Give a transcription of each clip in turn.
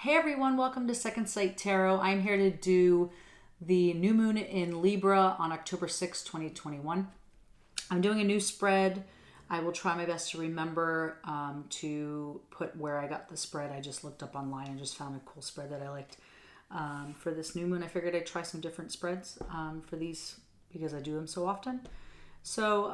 Hey everyone, welcome to Second Sight Tarot. I'm here to do the new moon in Libra on October 6, 2021. I'm doing a new spread. I will try my best to remember to put where I got the spread. I just looked up online and just found a cool spread that I liked for this new moon. I figured I'd try some different spreads for these because I do them so often. So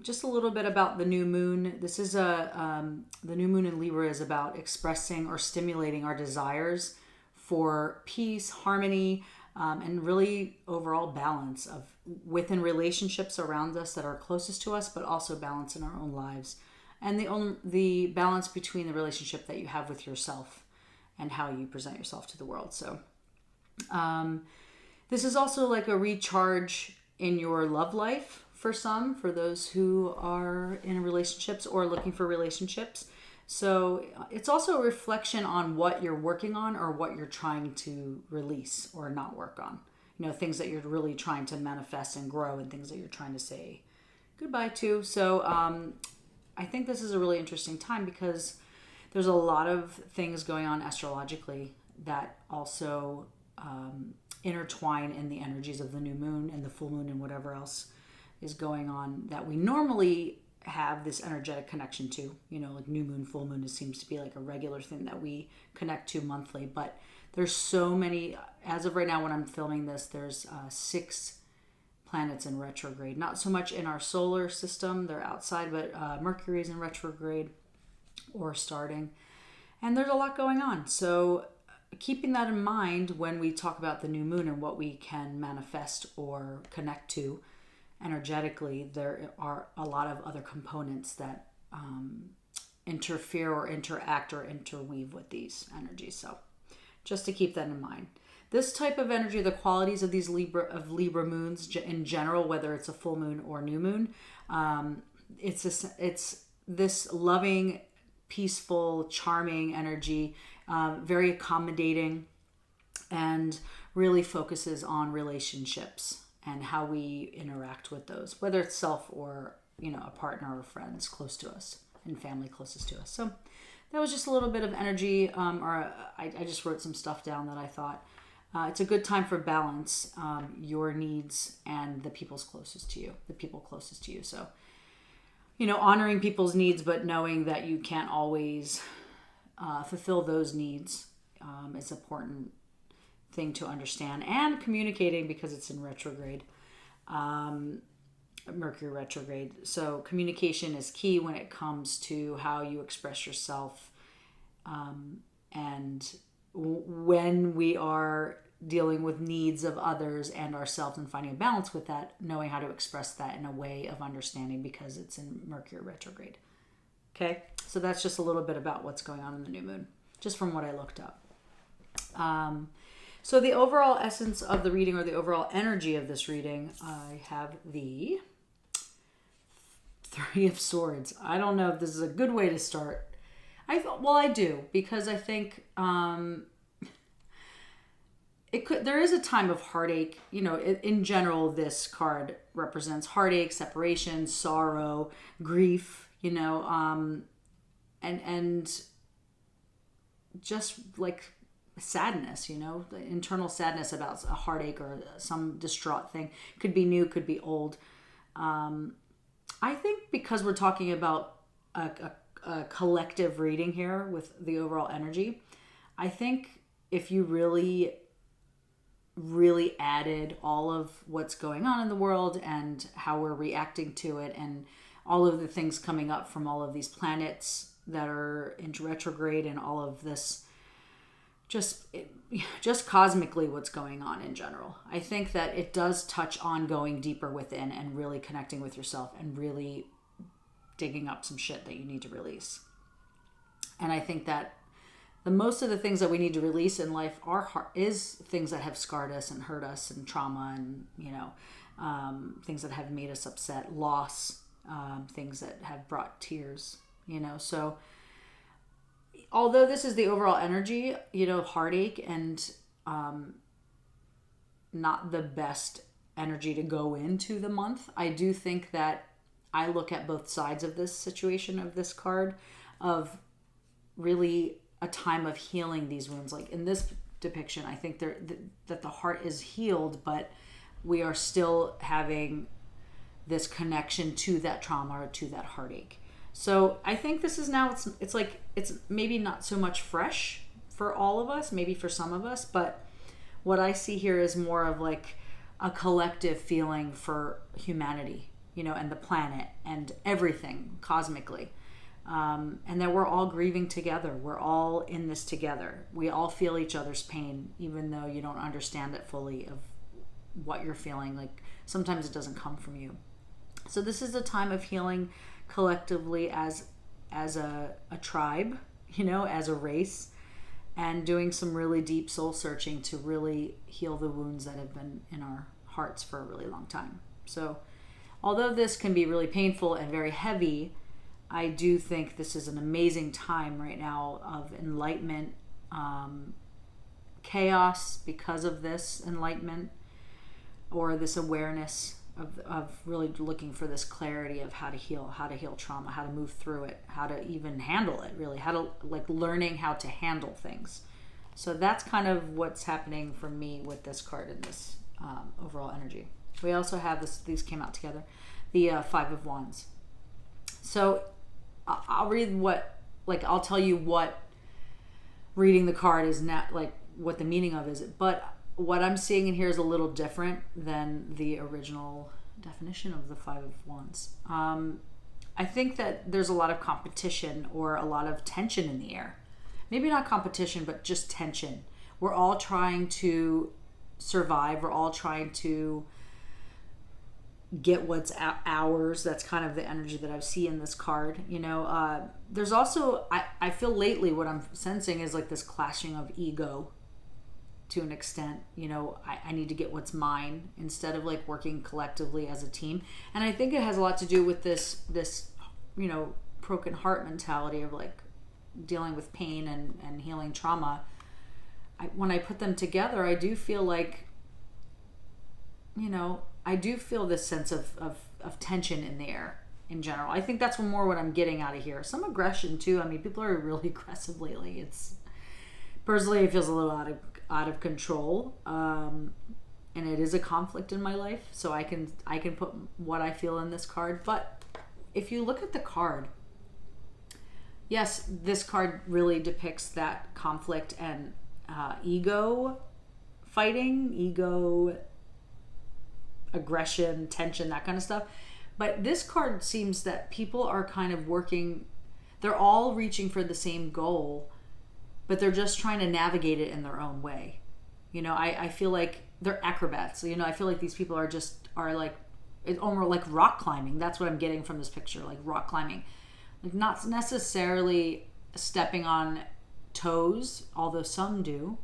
just a little bit about the new moon. This is the new moon in Libra is about expressing or stimulating our desires for peace, harmony, and really overall balance of within relationships around us that are closest to us, but also balance in our own lives, and the balance between the relationship that you have with yourself and how you present yourself to the world. So this is also like a recharge in your love life. For those who are in relationships or looking for relationships. So it's also a reflection on what you're working on or what you're trying to release or not work on. You know, things that you're really trying to manifest and grow and things that you're trying to say goodbye to. So I think this is a really interesting time because there's a lot of things going on astrologically that also intertwine in the energies of the new moon and the full moon and whatever else is going on that we normally have this energetic connection to. You know, like new moon, full moon, it seems to be like a regular thing that we connect to monthly. But there's so many, as of right now when I'm filming this, there's 6 planets in retrograde. Not so much in our solar system, they're outside, but Mercury's in retrograde or starting. And there's a lot going on. So keeping that in mind when we talk about the new moon and what we can manifest or connect to energetically, there are a lot of other components that interfere or interact or interweave with these energies. So just to keep that in mind. This type of energy, the qualities of these Libra moons in general, whether it's a full moon or new moon, it's this loving, peaceful, charming energy, very accommodating, and really focuses on relationships and how we interact with those, whether it's self or, you know, a partner or friends close to us and family closest to us. So that was just a little bit of energy, I just wrote some stuff down that I thought it's a good time for balance, your needs and the people closest to you. So, you know, honoring people's needs, but knowing that you can't always fulfill those needs is important thing to understand, and communicating because it's in retrograde, Mercury retrograde. So communication is key when it comes to how you express yourself, and when we are dealing with needs of others and ourselves and finding a balance with that, knowing how to express that in a way of understanding because it's in Mercury retrograde. Okay, so that's just a little bit about what's going on in the new moon, just from what I looked up. So the overall essence of the reading, or the overall energy of this reading, I have the 3 of Swords. I don't know if this is a good way to start. I do, because I think there is a time of heartache. You know, in general, this card represents heartache, separation, sorrow, grief, you know, and just like sadness, you know, the internal sadness about a heartache or some distraught thing. Could be new, could be old. I think because we're talking about a collective reading here with the overall energy, I think if you really added all of what's going on in the world and how we're reacting to it and all of the things coming up from all of these planets that are into retrograde and all of this, just cosmically what's going on in general. I think that it does touch on going deeper within and really connecting with yourself and really digging up some shit that you need to release. And I think that the most of the things that we need to release in life is things that have scarred us and hurt us, and trauma, and, you know, things that have made us upset, loss, things that have brought tears, you know. So although this is the overall energy, you know, heartache and not the best energy to go into the month, I do think that I look at both sides of this situation, of this card, of really a time of healing these wounds. Like in this depiction, I think that the heart is healed, but we are still having this connection to that trauma or to that heartache. So I think this is now, it's like, it's maybe not so much fresh for all of us, maybe for some of us, but what I see here is more of like a collective feeling for humanity, you know, and the planet and everything cosmically. And that we're all grieving together. We're all in this together. We all feel each other's pain, even though you don't understand it fully of what you're feeling. Like sometimes it doesn't come from you. So this is a time of healing collectively as a tribe, you know, as a race, and doing some really deep soul searching to really heal the wounds that have been in our hearts for a really long time. So although this can be really painful and very heavy, I do think this is an amazing time right now of enlightenment, chaos because of this enlightenment or this awareness of really looking for this clarity of how to heal trauma, how to move through it, how to even handle it, really, how to like learning how to handle things. So that's kind of what's happening for me with this card in this overall energy. We also have these came out together, the Five of Wands. So I'll read I'll tell you what reading the card is not like what the meaning of is, but what I'm seeing in here is a little different than the original definition of the Five of Wands. I think that there's a lot of competition or a lot of tension in the air. Maybe not competition, but just tension. We're all trying to survive. We're all trying to get what's ours. That's kind of the energy that I see in this card. You know, there's also, I feel lately what I'm sensing is like this clashing of ego to an extent. You know, I need to get what's mine instead of like working collectively as a team. And I think it has a lot to do with this, you know, broken heart mentality of like dealing with pain and healing trauma. When I put them together, I do feel like, you know, I do feel this sense of tension in the air in general. I think that's more what I'm getting out of here. Some aggression too. I mean, people are really aggressive lately. It's personally, it feels a little out of control, and it is a conflict in my life. So I can put what I feel in this card. But if you look at the card, yes, this card really depicts that conflict and ego fighting, ego aggression, tension, that kind of stuff. But this card seems that people are kind of working, they're all reaching for the same goal, but they're just trying to navigate it in their own way. You know, I feel like they're acrobats. You know, I feel like these people are like, it's almost like rock climbing. That's what I'm getting from this picture, like rock climbing. Like not necessarily stepping on toes, although some do,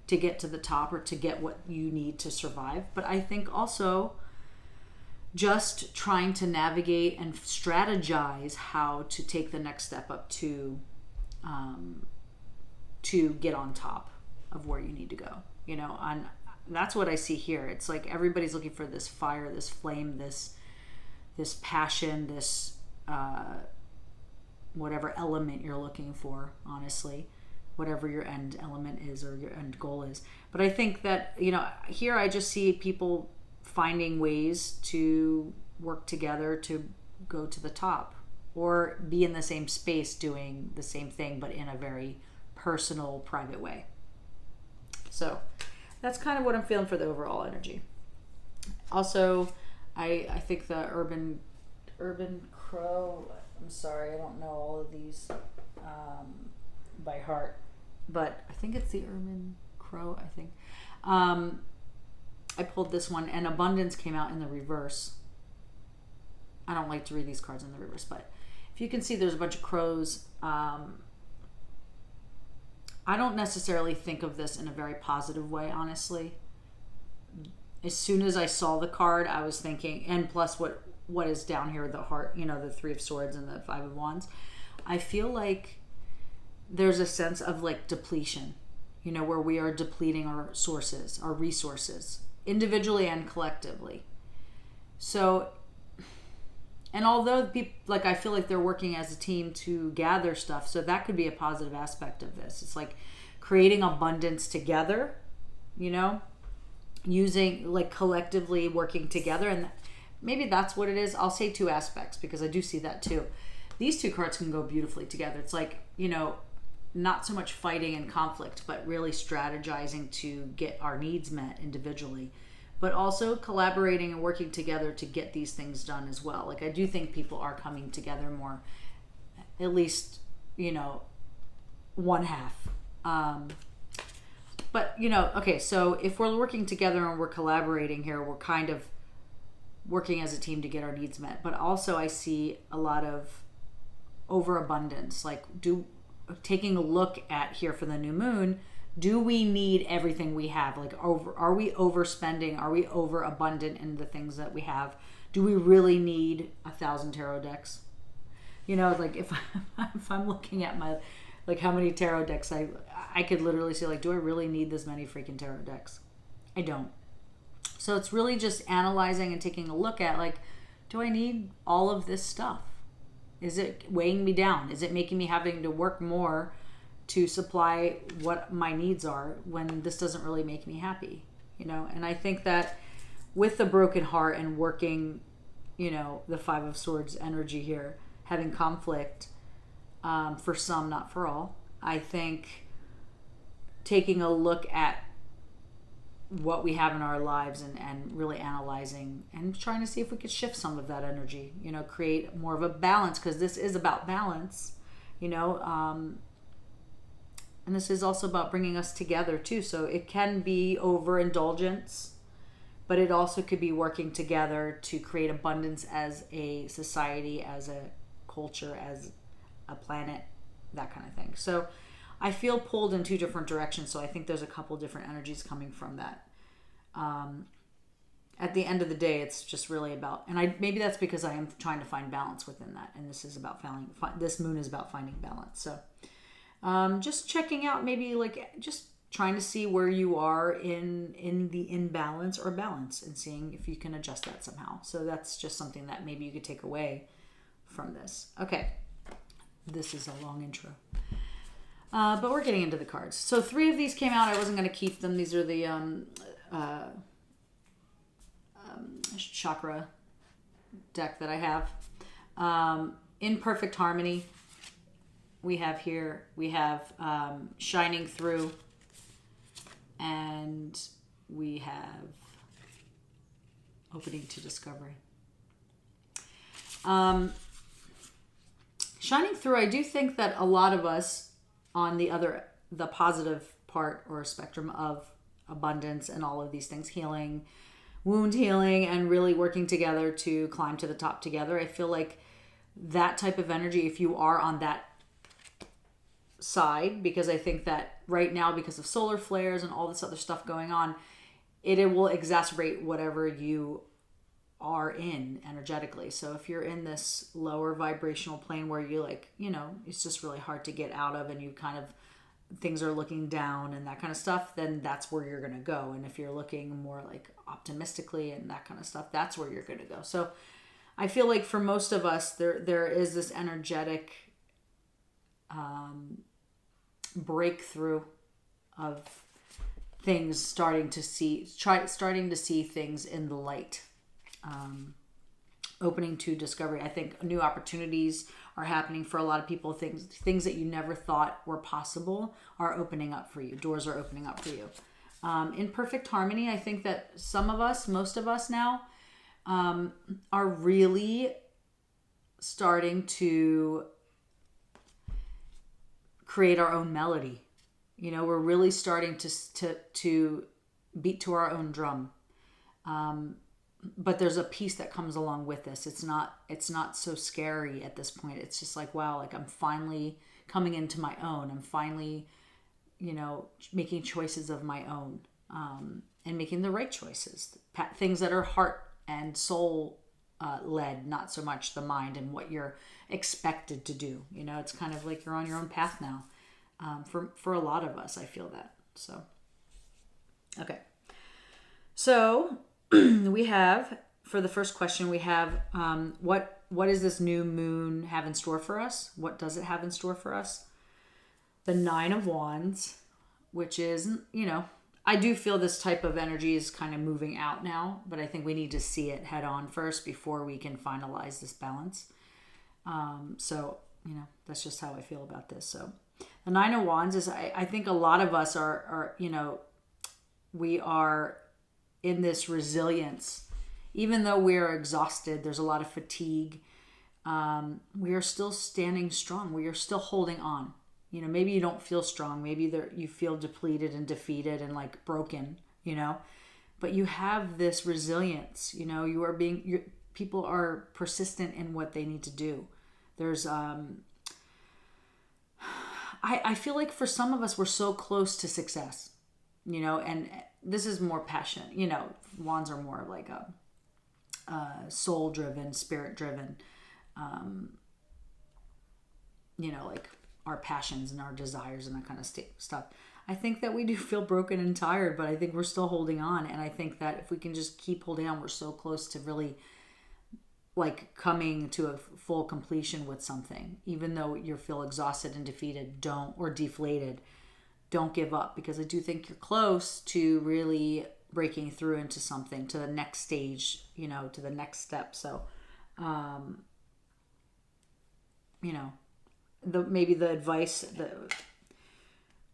to get to the top or to get what you need to survive. But I think also just trying to navigate and strategize how to take the next step up to get on top of where you need to go. You know, and that's what I see here. It's like everybody's looking for this fire, this flame, this passion, this whatever element you're looking for, honestly, whatever your end element is or your end goal is. But I think that, you know, here I just see people finding ways to work together to go to the top or be in the same space doing the same thing, but in a very personal, private way. So that's kind of what I'm feeling for the overall energy. Also, I think the urban crow, I'm sorry, I don't know all of these by heart, but I think it's the urban crow, I think. I pulled this one, and abundance came out in the reverse. I don't like to read these cards in the reverse, but if you can see, there's a bunch of crows. I don't necessarily think of this in a very positive way, honestly. As soon as I saw the card, I was thinking, and plus what is down here, the heart, you know, the Three of Swords and the Five of Wands, I feel like there's a sense of like depletion, you know, where we are depleting our sources, our resources, individually and collectively. So And although people, like, I feel like they're working as a team to gather stuff, so that could be a positive aspect of this. It's like creating abundance together, you know, using, like, collectively working together. And maybe that's what it is. I'll say two aspects because I do see that too. These two cards can go beautifully together. It's like, you know, not so much fighting and conflict, but really strategizing to get our needs met individually, but also collaborating and working together to get these things done as well. Like, I do think people are coming together more, at least, you know, one half. But, you know, okay, so if we're working together and we're collaborating here, we're kind of working as a team to get our needs met. But also I see a lot of overabundance, like taking a look at here for the new moon. Do we need everything we have? Like, are we overspending? Are we overabundant in the things that we have? Do we really need 1,000 tarot decks? You know, like, if I'm looking at my, like, how many tarot decks I could literally say, like, do I really need this many freaking tarot decks? I don't. So it's really just analyzing and taking a look at, like, do I need all of this stuff? Is it weighing me down? Is it making me having to work more to supply what my needs are when this doesn't really make me happy? You know, and I think that with the broken heart and working, you know, the Five of Swords energy here, having conflict, for some, not for all, I think taking a look at what we have in our lives and really analyzing and trying to see if we could shift some of that energy, you know, create more of a balance, because this is about balance, you know, and this is also about bringing us together too. So it can be overindulgence, but it also could be working together to create abundance as a society, as a culture, as a planet, that kind of thing. So I feel pulled in two different directions. So I think there's a couple different energies coming from that. At the end of the day, it's just really about, and maybe that's because I am trying to find balance within that. And this is about this moon is about finding balance. So just checking out, maybe, like, just trying to see where you are in the imbalance or balance, and seeing if you can adjust that somehow. So that's just something that maybe you could take away from this. Okay. This is a long intro. But we're getting into the cards. So 3 of these came out. I wasn't going to keep them. These are the chakra deck that I have. In Perfect Harmony, we have Shining Through, and we have Opening to Discovery. Shining Through, I do think that a lot of us on the positive part or spectrum of abundance and all of these things, healing, wound healing, and really working together to climb to the top together. I feel like that type of energy, if you are on that side, because I think that right now, because of solar flares and all this other stuff going on, it will exacerbate whatever you are in energetically. So if you're in this lower vibrational plane where you, like, you know, it's just really hard to get out of, and you kind of, things are looking down and that kind of stuff, then that's where you're going to go. And if you're looking more like optimistically and that kind of stuff, that's where you're going to go. So I feel like for most of us, there is this energetic breakthrough of things, starting to see things in the light. Opening to discovery. I think new opportunities are happening for a lot of people. Things that you never thought were possible are opening up for you. Doors are opening up for you. In Perfect Harmony, I think that most of us now, are really starting to create our own melody. You know, we're really starting to beat to our own drum. But there's a peace that comes along with this. It's not so scary at this point. It's just like, wow, like, I'm finally coming into my own. I'm finally, you know, making choices of my own, and making the right choices. Things that are heart and soul led, not so much the mind and what you're expected to do. You know, it's kind of like you're on your own path now. For a lot of us, I feel that. So, okay. So we have for the first question, we have what does this new moon have in store for us? What does it have in store for us? The Nine of Wands, which is, I do feel this type of energy is kind of moving out now, but I think we need to see it head on first before we can finalize this balance. So, that's just how I feel about this. So the Nine of Wands is, I think a lot of us are we are in this resilience. Even though we are exhausted, there's a lot of fatigue. We are still standing strong. We are still holding on. Maybe you don't feel strong. Maybe you feel depleted and defeated and like broken, but you have this resilience. People are persistent in what they need to do. There's, I feel like for some of us, we're so close to success, and this is more passion, wands are more like soul driven, spirit driven, like our passions and our desires and that kind of stuff. I think that we do feel broken and tired, but I think we're still holding on. And I think that if we can just keep holding on, we're so close to really like coming to a full completion with something. Even though you feel exhausted and defeated, or deflated, don't give up, because I do think you're close to really breaking through into something, to the next stage, to the next step. So, maybe the advice,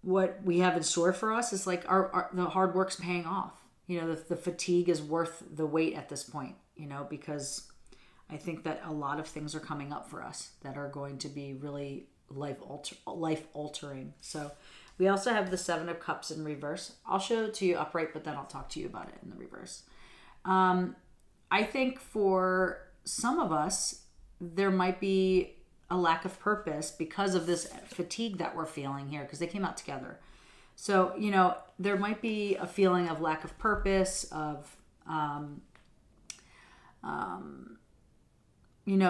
what we have in store for us is like the hard work's paying off. The fatigue is worth the wait at this point, because I think that a lot of things are coming up for us that are going to be really life altering. So we also have the Seven of Cups in reverse. I'll show it to you upright, but then I'll talk to you about it in the reverse. I think for some of us, there might be a lack of purpose because of this fatigue that we're feeling here, because they came out together. So, there might be a feeling of lack of purpose, of,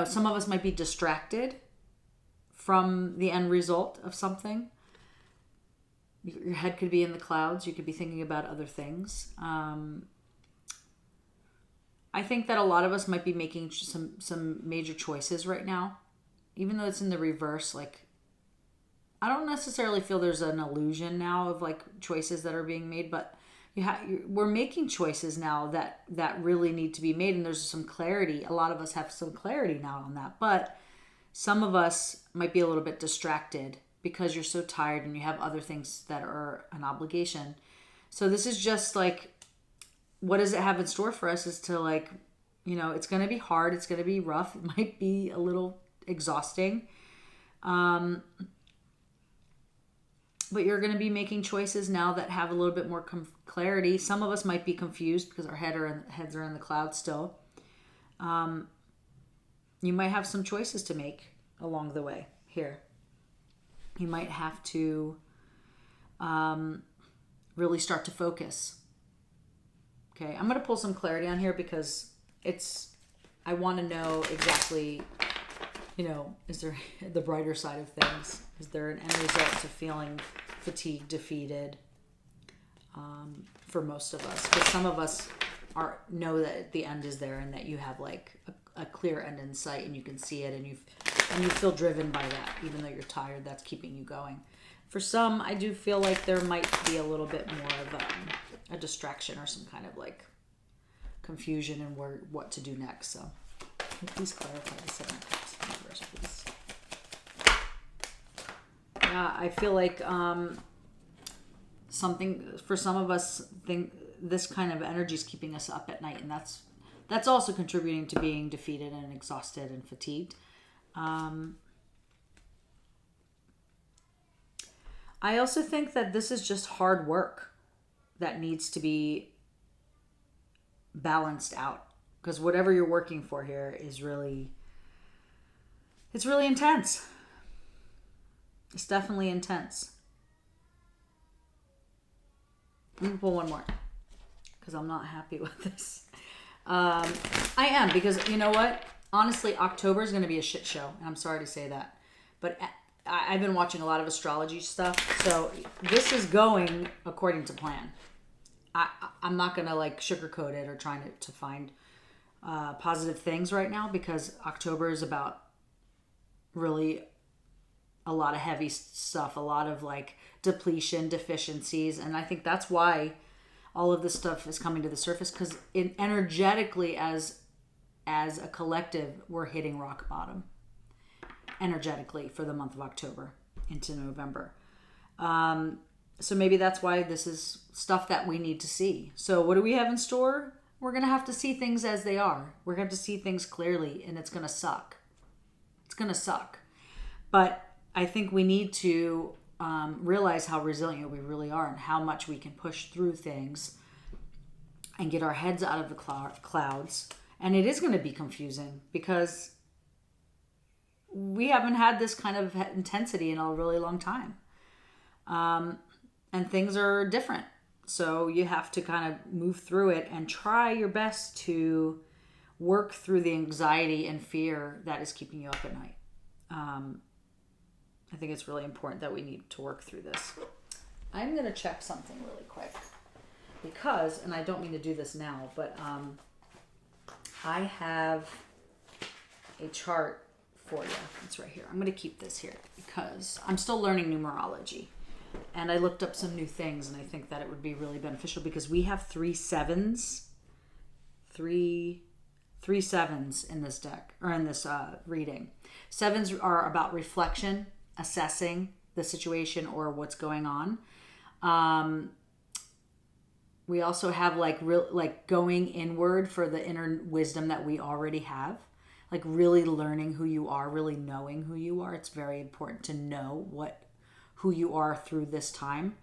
some of us might be distracted from the end result of something. Your head could be in the clouds. You could be thinking about other things. I think that a lot of us might be making some major choices right now. Even though it's in the reverse, like, I don't necessarily feel there's an illusion now of like choices that are being made, but we're making choices now that really need to be made, and there's some clarity. A lot of us have some clarity now on that, but some of us might be a little bit distracted because you're so tired and you have other things that are an obligation. So this is just like, what does it have in store for us is to like, it's going to be hard. It's going to be rough. It might be a little exhausting. But you're going to be making choices now that have a little bit more clarity. Some of us might be confused because our heads are in the clouds still. You might have some choices to make along the way here. You might have to really start to focus. Okay, I'm going to pull some clarity on here because I want to know exactly, is there the brighter side of things? Is there an end result to feeling fatigued, defeated for most of us? Because some of us know that the end is there and that you have like a clear end in sight and you can see it and you feel driven by that, even though you're tired. That's keeping you going. For some, I do feel like there might be a little bit more of a distraction or some kind of like confusion in what to do next. So please clarify the Seven of Cups in reverse, please. Yeah, I feel like something for some of us think this kind of energy is keeping us up at night, and that's also contributing to being defeated and exhausted and fatigued. I also think that this is just hard work that needs to be balanced out, because whatever you're working for here is really intense. It's definitely intense. Let me pull one more because I'm not happy with this. I am, because you know what? Honestly, October is going to be a shit show, and I'm sorry to say that. But I've been watching a lot of astrology stuff, so this is going according to plan. I'm not going to like sugarcoat it or trying to find positive things right now, because October is about really a lot of heavy stuff, a lot of like depletion, deficiencies. And I think that's why all of this stuff is coming to the surface, because energetically as a collective, we're hitting rock bottom energetically for the month of October into November. So maybe that's why this is stuff that we need to see. So what do we have in store? We're going to have to see things as they are. We're going to have to see things clearly, and it's going to suck. It's going to suck. But I think we need to realize how resilient we really are and how much we can push through things and get our heads out of the clouds. And it is going to be confusing because we haven't had this kind of intensity in a really long time. And things are different. So you have to kind of move through it and try your best to work through the anxiety and fear that is keeping you up at night. I think it's really important that we need to work through this. I'm going to check something really quick because, and I don't mean to do this now, but I have a chart for you. It's right here. I'm going to keep this here because I'm still learning numerology. And I looked up some new things, and I think that it would be really beneficial because we have three sevens in this deck, or in this reading. Sevens are about reflection, assessing the situation or what's going on. We also have like going inward for the inner wisdom that we already have, like really learning who you are, really knowing who you are. It's very important to know who you are through this time,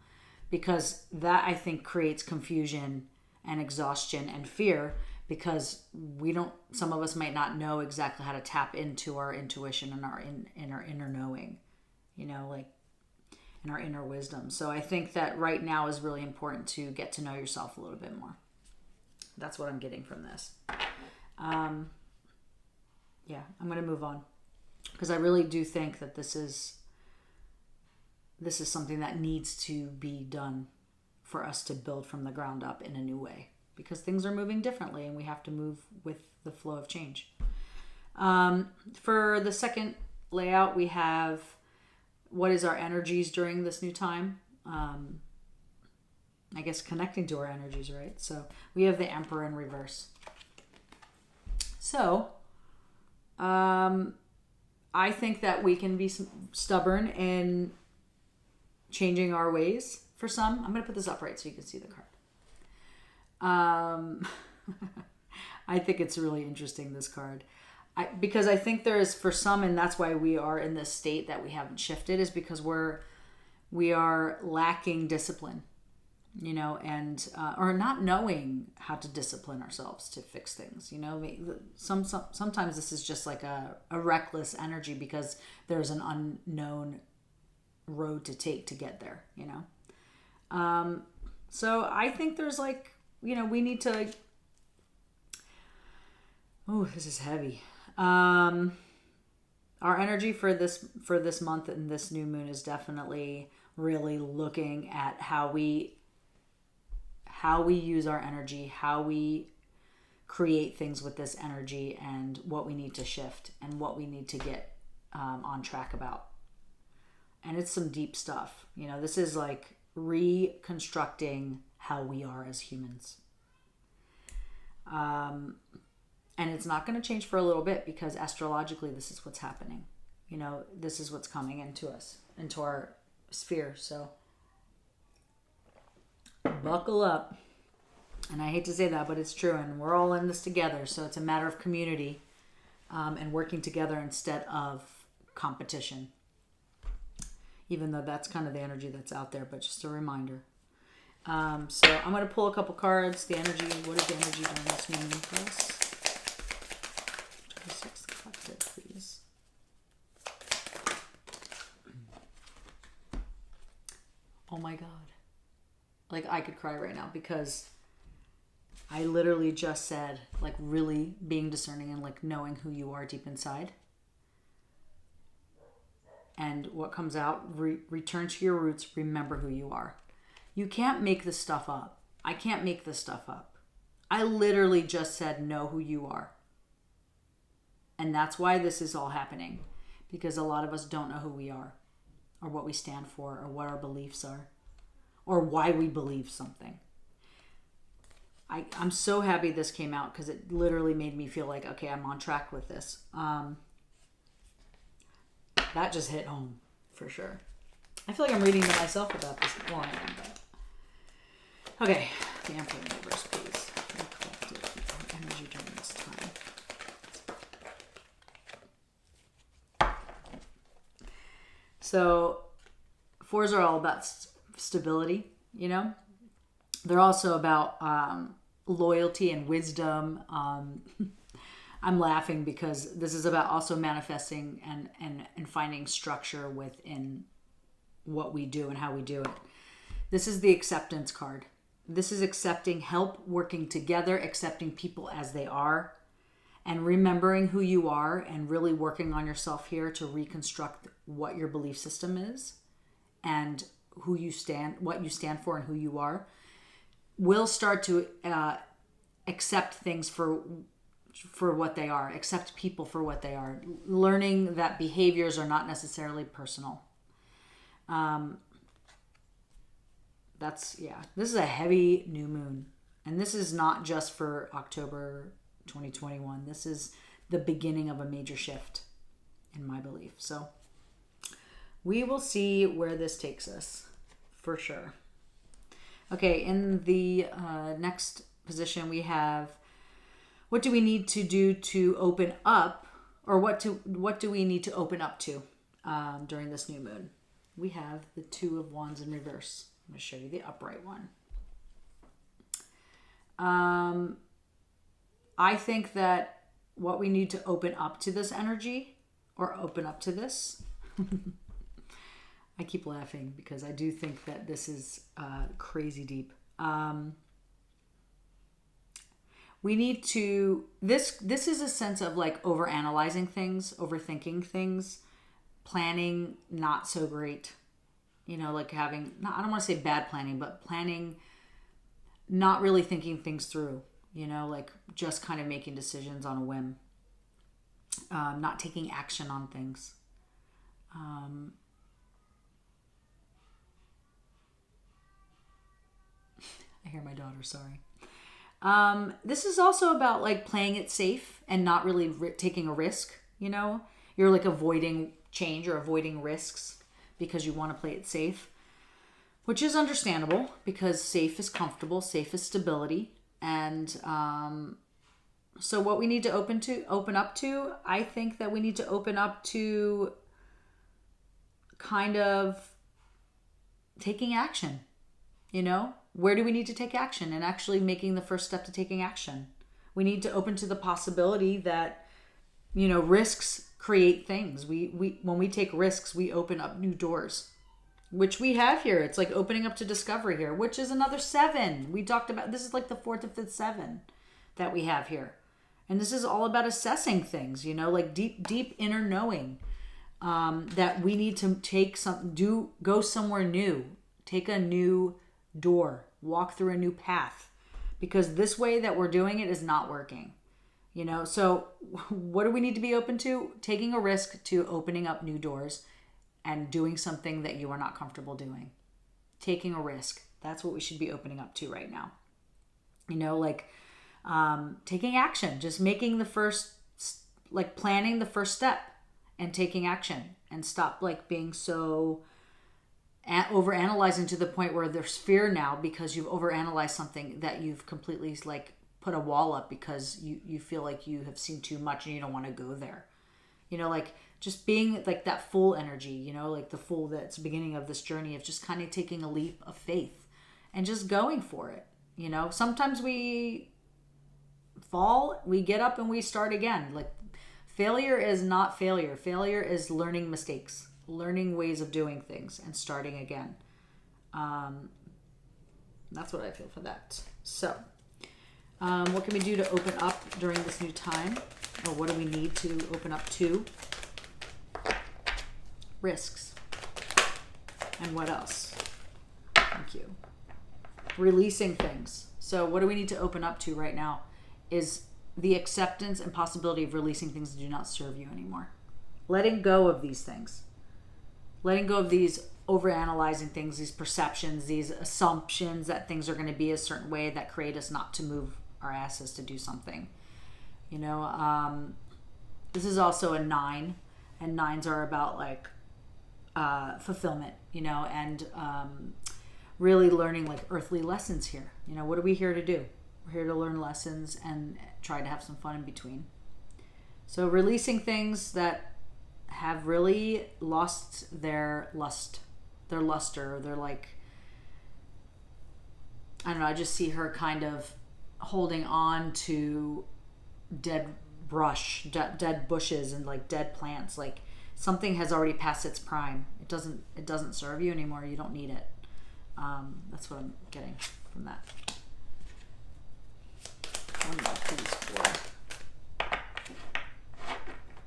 because that, I think, creates confusion and exhaustion and fear, because some of us might not know exactly how to tap into our intuition and our inner knowing, like in our inner wisdom. So I think that right now is really important to get to know yourself a little bit more. That's what I'm getting from this. I'm going to move on because I really do think that this is something that needs to be done for us to build from the ground up in a new way, because things are moving differently and we have to move with the flow of change. For the second layout, we have what is our energies during this new time. I guess connecting to our energies, right? So we have the Emperor in reverse. So I think that we can be stubborn in changing our ways for some. I'm going to put this upright so you can see the card. I think it's really interesting, this card. Because I think there is, for some, and that's why we are in this state that we haven't shifted, is because we are lacking discipline, and or not knowing how to discipline ourselves to fix things. Sometimes this is just like a reckless energy because there's an unknown road to take to get there, so I think there's we need to, this is heavy. Our energy for this month and this new moon is definitely really looking at how we use our energy, how we create things with this energy, and what we need to shift and what we need to get on track about. And it's some deep stuff. This is like reconstructing how we are as humans. And it's not going to change for a little bit because astrologically this is what's happening. This is what's coming into us, into our sphere. So buckle up. And I hate to say that, but it's true. And we're all in this together. So it's a matter of community and working together instead of competition. Even though that's kind of the energy that's out there, but just a reminder. So I'm going to pull a couple cards. The energy, what is the energy during this new moon for us? 26 collected, please. Oh my God. I could cry right now because I literally just said, really being discerning and knowing who you are deep inside. And what comes out, return to your roots, remember who you are. You can't make this stuff up. I can't make this stuff up. I literally just said, know who you are. And that's why this is all happening. Because a lot of us don't know who we are, or what we stand for, or what our beliefs are, or why we believe something. I'm so happy this came out, because it literally made me feel like, okay, I'm on track with this. That just hit home, for sure. I feel like I'm reading to myself about this. Well, I am, but... Okay, the Emperor Universe, please. Collective energy during this time. So, fours are all about stability, you know? They're also about loyalty and wisdom. I'm laughing because this is about also manifesting and finding structure within what we do and how we do it. This is the acceptance card. This is accepting help, working together, accepting people as they are, and remembering who you are and really working on yourself here to reconstruct what your belief system is and who you stand, what you stand for and who you are. Will start to accept things for what they are, accept people for what they are, learning that behaviors are not necessarily personal. This is a heavy new moon, and this is not just for October 2021. This is the beginning of a major shift in my belief. So we will see where this takes us, for sure. Okay, in the next position we have, what do we need to do to open up, or what do we need to open up to during this new moon? We have the Two of Wands in reverse. I'm going to show you the upright one. I think that what we need to open up to this energy, or open up to this, I keep laughing because I do think that this is crazy deep. We need to, this is a sense of like overanalyzing things, overthinking things, planning not so great. You know, like having, I don't want to say bad planning, but planning, not really thinking things through, you know, like just kind of making decisions on a whim, not taking action on things. I hear my daughter, sorry. This is also about like playing it safe and not really taking a risk, you know? You're like avoiding change or avoiding risks because you want to play it safe, which is understandable because safe is comfortable, safe is stability. And so what we need to open up to, I think that we need to open up to kind of taking action, you know? Where do we need to take action and actually making the first step to taking action? We need to open to the possibility that, you know, risks create things. We when we take risks, we open up new doors, which we have here. It's like opening up to discovery here, which is another 7. We talked about, this is like the 4th or 5th 7 that we have here. And this is all about assessing things, you know, like deep inner knowing, that we need to go somewhere new, take a new door, walk through a new path, because this way that we're doing it is not working, you know? So what do we need to be open to? Taking a risk to opening up new doors and doing something that you are not comfortable doing. Taking a risk. That's what we should be opening up to right now. You know, like taking action, just making the first, like planning the first step and taking action, and stop like being so overanalyzing to the point where there's fear now because you've overanalyzed something that you've completely like put a wall up because you feel like you have seen too much and you don't want to go there. You know, like just being like that full energy, you know, like the full that's the beginning of this journey of just kind of taking a leap of faith and just going for it. You know, sometimes we fall, we get up and we start again. Like failure is not failure. Failure is learning mistakes, learning ways of doing things and starting again. That's what I feel for that. So what can we do to open up during this new time? Or what do we need to open up to? Risks. And what else? Thank you. releasing things. So what do we need to open up to right now is the acceptance and possibility of releasing things that do not serve you anymore. Letting go of these things. Letting go of these overanalyzing things, these perceptions, these assumptions that things are going to be a certain way that create us not to move our asses to do something. You know, this is also a 9, and 9s are about like fulfillment, you know, and really learning like earthly lessons here. You know, what are we here to do? We're here to learn lessons and try to have some fun in between. So releasing things that have really lost their luster. They're like, I don't know, I just see her kind of holding on to dead brush, dead bushes and like dead plants. Like something has already passed its prime. It doesn't serve you anymore. You don't need it. That's what I'm getting from that. One more, please, for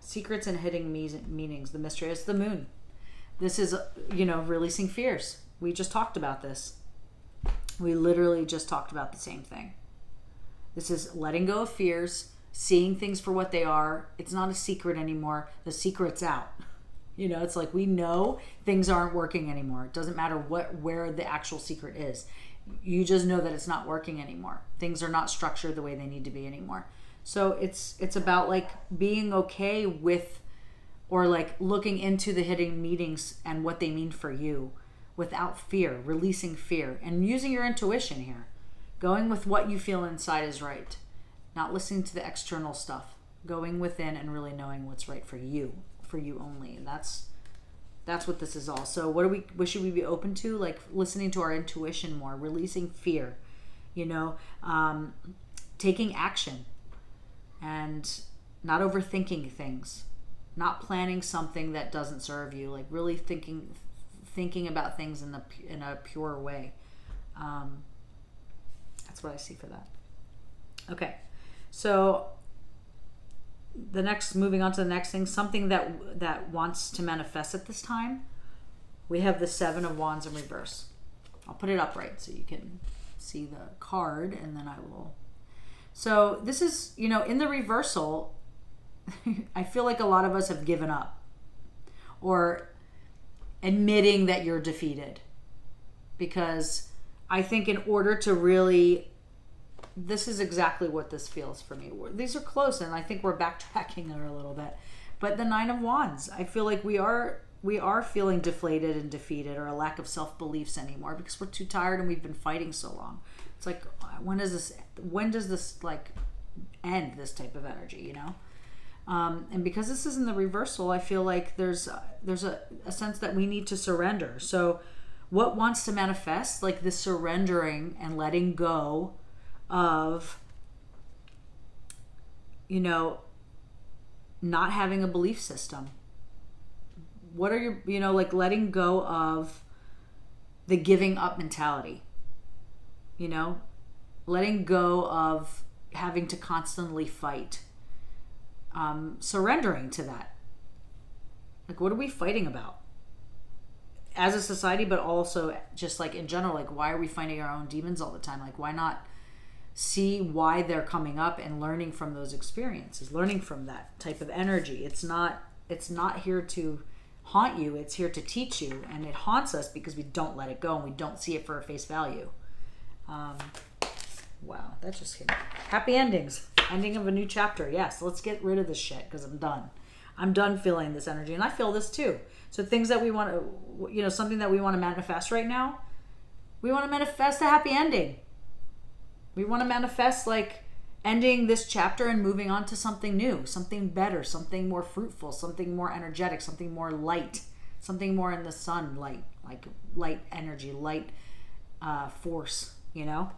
secrets and hidden meanings. The mystery is the moon. This is, you know, releasing fears. We just talked about this. We literally just talked about the same thing. This is letting go of fears, seeing things for what they are. It's not a secret anymore. The secret's out. You know, it's like we know things aren't working anymore. It doesn't matter where the actual secret is. You just know that it's not working anymore. Things are not structured the way they need to be anymore. So it's about like being okay with, or like looking into the hidden meanings and what they mean for you without fear, releasing fear and using your intuition here. Going with what you feel inside is right. Not listening to the external stuff. Going within and really knowing what's right for you only. And that's what this is all. So what should we be open to? Like listening to our intuition more, releasing fear, you know, taking action and not overthinking things, not planning something that doesn't serve you, like really thinking about things in a pure way. That's what I see for that. Okay. So moving on to the next thing, something that wants to manifest at this time, we have the 7 of Wands in reverse. I'll put it upright so you can see the card, and then I will. So this is, you know, in the reversal, I feel like a lot of us have given up or admitting that you're defeated, because I think in order to really, this is exactly what this feels for me. These are close, and I think we're backtracking there a little bit. But the 9 of Wands, I feel like we are feeling deflated and defeated, or a lack of self-beliefs anymore, because we're too tired and we've been fighting so long. It's like, when does this like end, this type of energy, you know? And because this is in the reversal, I feel like there's a sense that we need to surrender. So what wants to manifest? Like the surrendering and letting go of, you know, not having a belief system. What are your, you know, like letting go of the giving up mentality, you know, letting go of having to constantly fight, surrendering to that. Like, what are we fighting about as a society, but also just like in general? Like, why are we fighting our own demons all the time? Like, why not see why they're coming up and learning from those experiences, learning from that type of energy? It's not here to haunt you, it's here to teach you, and it haunts us because we don't let it go and we don't see it for a face value. Wow, that just hit me. Happy endings, ending of a new chapter. Yes, let's get rid of this shit, because I'm done feeling this energy, and I feel this too. So things that we want to, you know, something that we want to manifest right now, we want to manifest a happy ending. We want to manifest like ending this chapter and moving on to something new, something better, something more fruitful, something more energetic, something more light, something more in the sun, light, like light energy, light force, you know?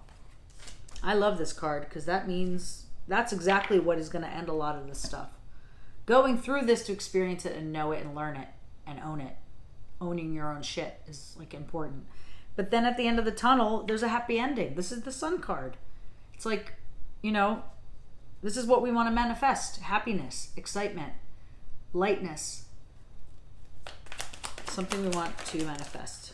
I love this card because that means that's exactly what is going to end a lot of this stuff. Going through this to experience it and know it and learn it and own it. Owning your own shit is like important. But then at the end of the tunnel, there's a happy ending. This is the Sun card. It's like, you know, this is what we want to manifest. Happiness, excitement, lightness. Something we want to manifest.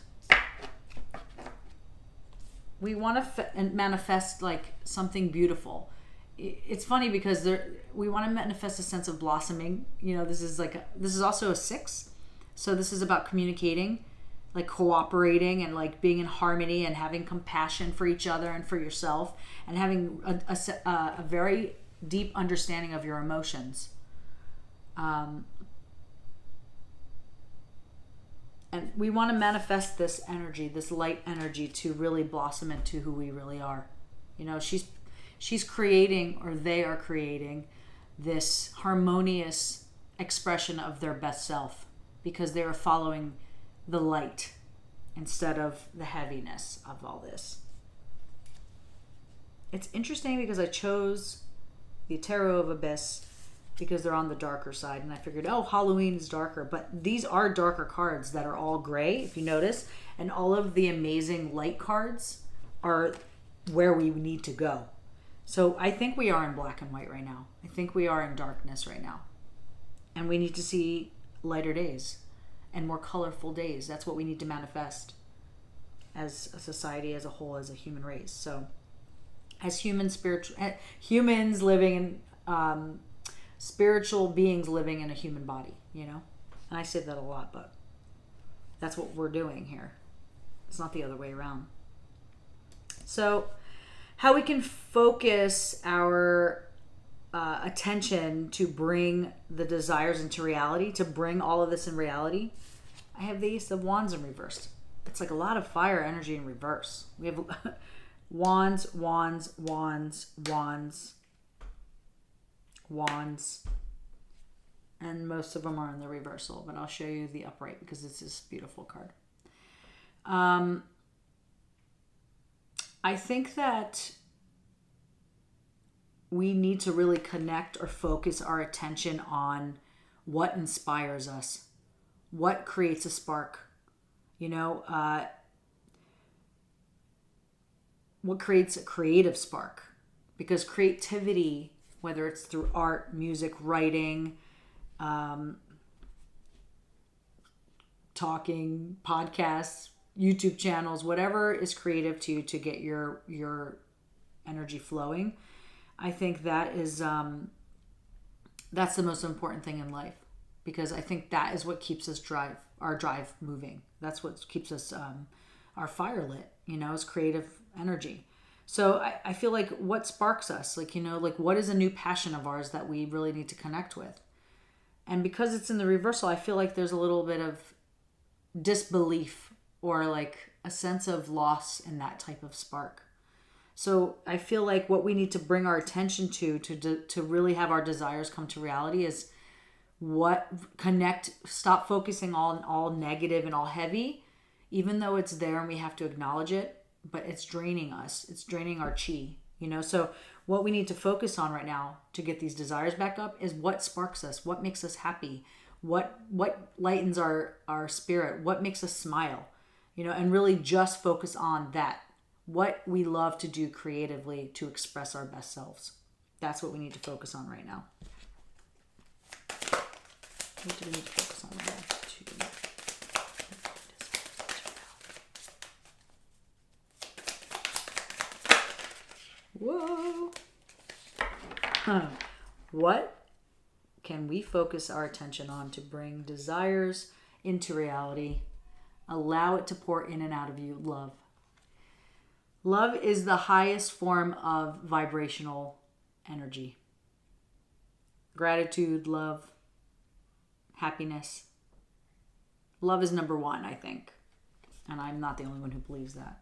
we want to manifest like something beautiful. It's funny because we want to manifest a sense of blossoming. This is also a 6. So this is about communicating, like cooperating and like being in harmony and having compassion for each other and for yourself, and having a very deep understanding of your emotions. And we want to manifest this energy, this light energy, to really blossom into who we really are. She's creating, or they are creating, this harmonious expression of their best self because they are following the light instead of the heaviness of all this. It's interesting because I chose the Tarot of Abyss because they're on the darker side, and I figured, Halloween is darker, but these are darker cards that are all gray, if you notice, and all of the amazing light cards are where we need to go. So I think we are in black and white right now. I think we are in darkness right now, and we need to see lighter days and more colorful days. That's what we need to manifest as a society, as a whole, as a human race. So as humans living in spiritual beings living in a human body, and I say that a lot, but that's what we're doing here. It's not the other way around. So how we can focus our attention to bring the desires into reality, to bring all of this in reality. I have the Ace of Wands in reverse. It's like a lot of fire energy in reverse. We have wands, wands, wands, wands, wands, and most of them are in the reversal, but I'll show you the upright because it's this beautiful card. I think that we need to really connect or focus our attention on what inspires us, what creates a spark, what creates a creative spark, because creativity, whether it's through art, music, writing, talking, podcasts, YouTube channels, whatever is creative to you to get your energy flowing. I think that is that's the most important thing in life, because I think that is what keeps us our drive moving. That's what keeps us our fire lit, is creative energy. So I feel like what sparks us, like what is a new passion of ours that we really need to connect with? And because it's in the reversal, I feel like there's a little bit of disbelief or like a sense of loss in that type of spark. So I feel like what we need to bring our attention to really have our desires come to reality is stop focusing on all negative and all heavy, even though it's there and we have to acknowledge it, but it's draining us. It's draining our chi, So what we need to focus on right now to get these desires back up is what sparks us, what makes us happy, what lightens our spirit, what makes us smile, and really just focus on that. What we love to do creatively to express our best selves. That's what we need to focus on right now. What do we need to focus on right now? Whoa. What can we focus our attention on to bring desires into reality? Allow it to pour in and out of you. Love. Love is the highest form of vibrational energy. Gratitude, love, happiness. Love is number one, I think. And I'm not the only one who believes that.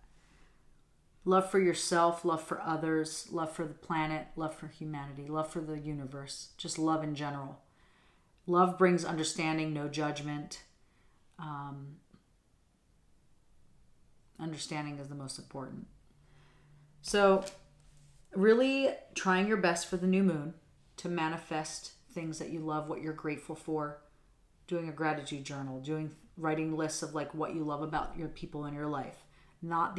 Love for yourself, love for others, love for the planet, love for humanity, love for the universe. Just love in general. Love brings understanding, no judgment. Understanding is the most important. So really trying your best for the new moon to manifest things that you love, what you're grateful for, doing a gratitude journal, writing lists of like what you love about your people in your life, not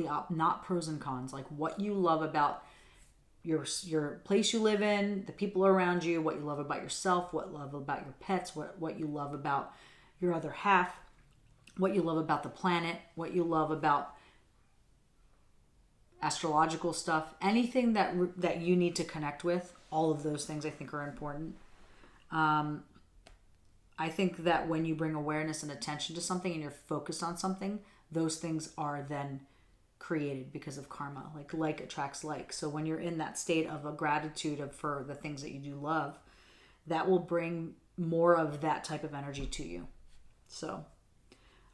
pros and cons, like what you love about your place you live in, the people around you, what you love about yourself, what you love about your pets, what you love about your other half, what you love about the planet, what you love about astrological stuff, anything that you need to connect with, all of those things I think are important. I think that when you bring awareness and attention to something and you're focused on something, those things are then created because of karma. Like attracts like. So when you're in that state of a gratitude for the things that you do love, that will bring more of that type of energy to you. So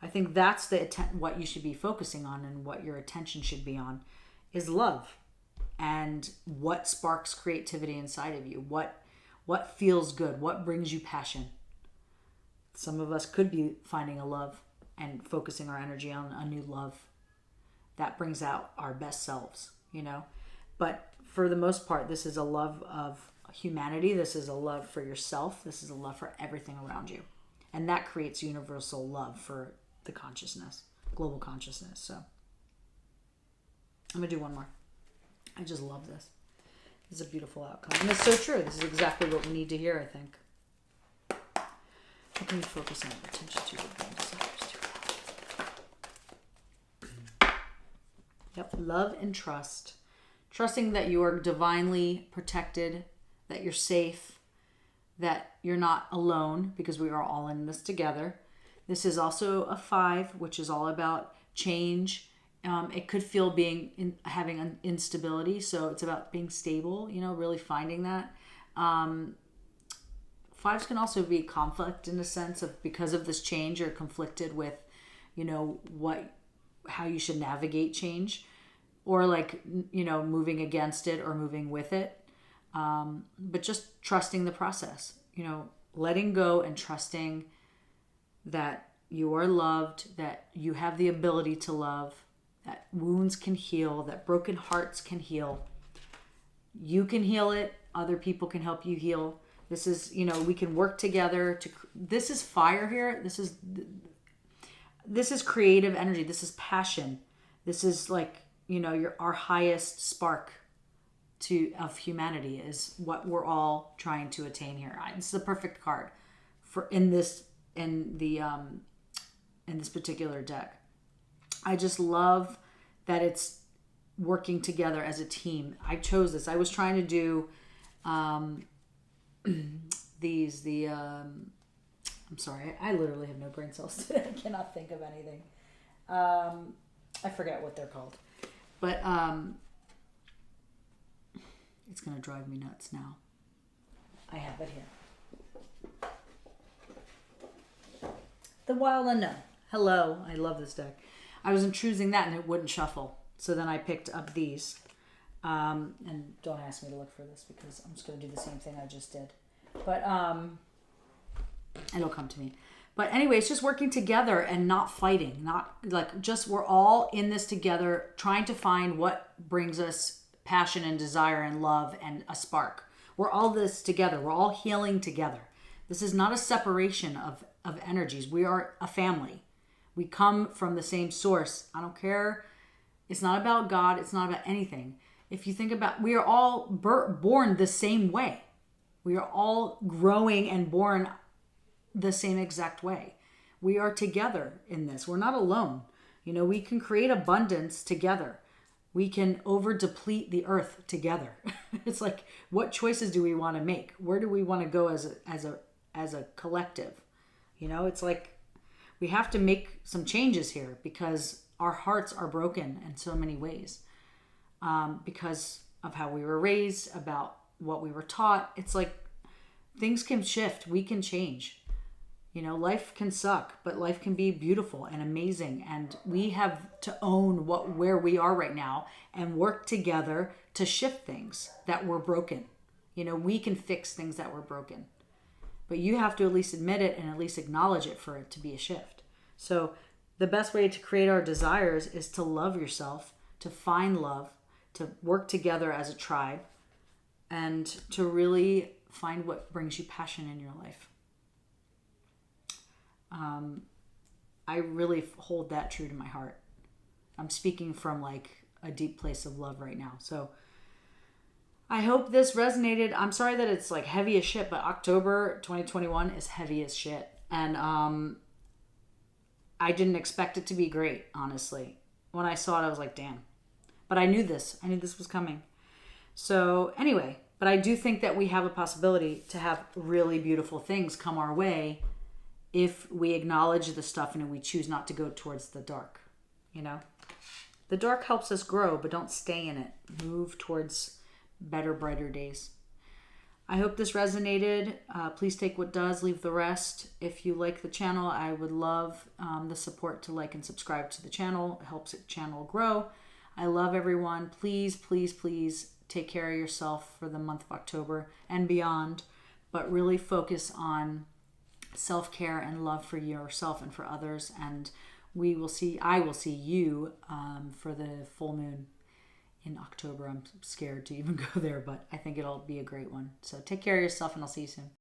I think that's what you should be focusing on, and what your attention should be on is love, and what sparks creativity inside of you. What feels good? What brings you passion? Some of us could be finding a love and focusing our energy on a new love that brings out our best selves, But for the most part, this is a love of humanity. This is a love for yourself. This is a love for everything around you. And that creates universal love for the consciousness, global consciousness. So I'm going to do one more. I just love this. This is a beautiful outcome. And it's so true. This is exactly what we need to hear, I think. What can we focus on? Attention to your desires to. Yep. Love and trust. Trusting that you are divinely protected, that you're safe, that you're not alone, because we are all in this together. This is also a 5, which is all about change. It could feel having an instability, so it's about being stable, really finding that. 5s can also be conflict in the sense of, because of this change, you're conflicted with, how you should navigate change, or moving against it or moving with it. But just trusting the process, letting go and trusting that you are loved, that you have the ability to love, that wounds can heal, that broken hearts can heal. You can heal it. Other people can help you heal. This is, we can work together this is fire here. This is creative energy. This is passion. This is our highest spark of humanity is what we're all trying to attain here. This is a perfect card in this particular deck. I just love that it's working together as a team. I chose this. I was trying to do I'm sorry, I literally have no brain cells today. I cannot think of anything. I forget what they're called. But it's going to drive me nuts now. I have it here. The Wild Unknown. Hello. I love this deck. I was choosing that and it wouldn't shuffle. So then I picked up these. And don't ask me to look for this because I'm just going to do the same thing I just did. But it'll come to me. But anyway, it's just working together and not fighting. Not we're all in this together, trying to find what brings us passion and desire and love and a spark. We're all this together. We're all healing together. This is not a separation of energies. We are a family. We come from the same source. I don't care. It's not about God. It's not about anything. If you think about, we are all born the same way. We are all growing and born the same exact way. We are together in this. We're not alone. We can create abundance together. We can over deplete the earth together. It's like, what choices do we want to make? Where do we want to go as a collective? It's like we have to make some changes here because our hearts are broken in so many ways. Because of how we were raised, about what we were taught. It's like things can shift. We can change. Life can suck, but life can be beautiful and amazing. And we have to own where we are right now and work together to shift things that were broken. We can fix things that were broken. But you have to at least admit it and at least acknowledge it for it to be a shift. So the best way to create our desires is to love yourself, to find love, to work together as a tribe, and to really find what brings you passion in your life. I really hold that true to my heart. I'm speaking from a deep place of love right now. So I hope this resonated. I'm sorry that it's heavy as shit, but October 2021 is heavy as shit. And I didn't expect it to be great, honestly. When I saw it, I was like, damn. But I knew this. I knew this was coming. So anyway, but I do think that we have a possibility to have really beautiful things come our way if we acknowledge the stuff and we choose not to go towards the dark, you know? The dark helps us grow, but don't stay in it. Move towards better, brighter days. I hope this resonated. Please take what does, leave the rest. If you like the channel, I would love the support to like and subscribe to the channel. It helps the channel grow. I love everyone. Please, please, please take care of yourself for the month of October and beyond, but really focus on self-care and love for yourself and for others. And I will see you for the full moon in October. I'm scared to even go there, but I think it'll be a great one. So take care of yourself and I'll see you soon.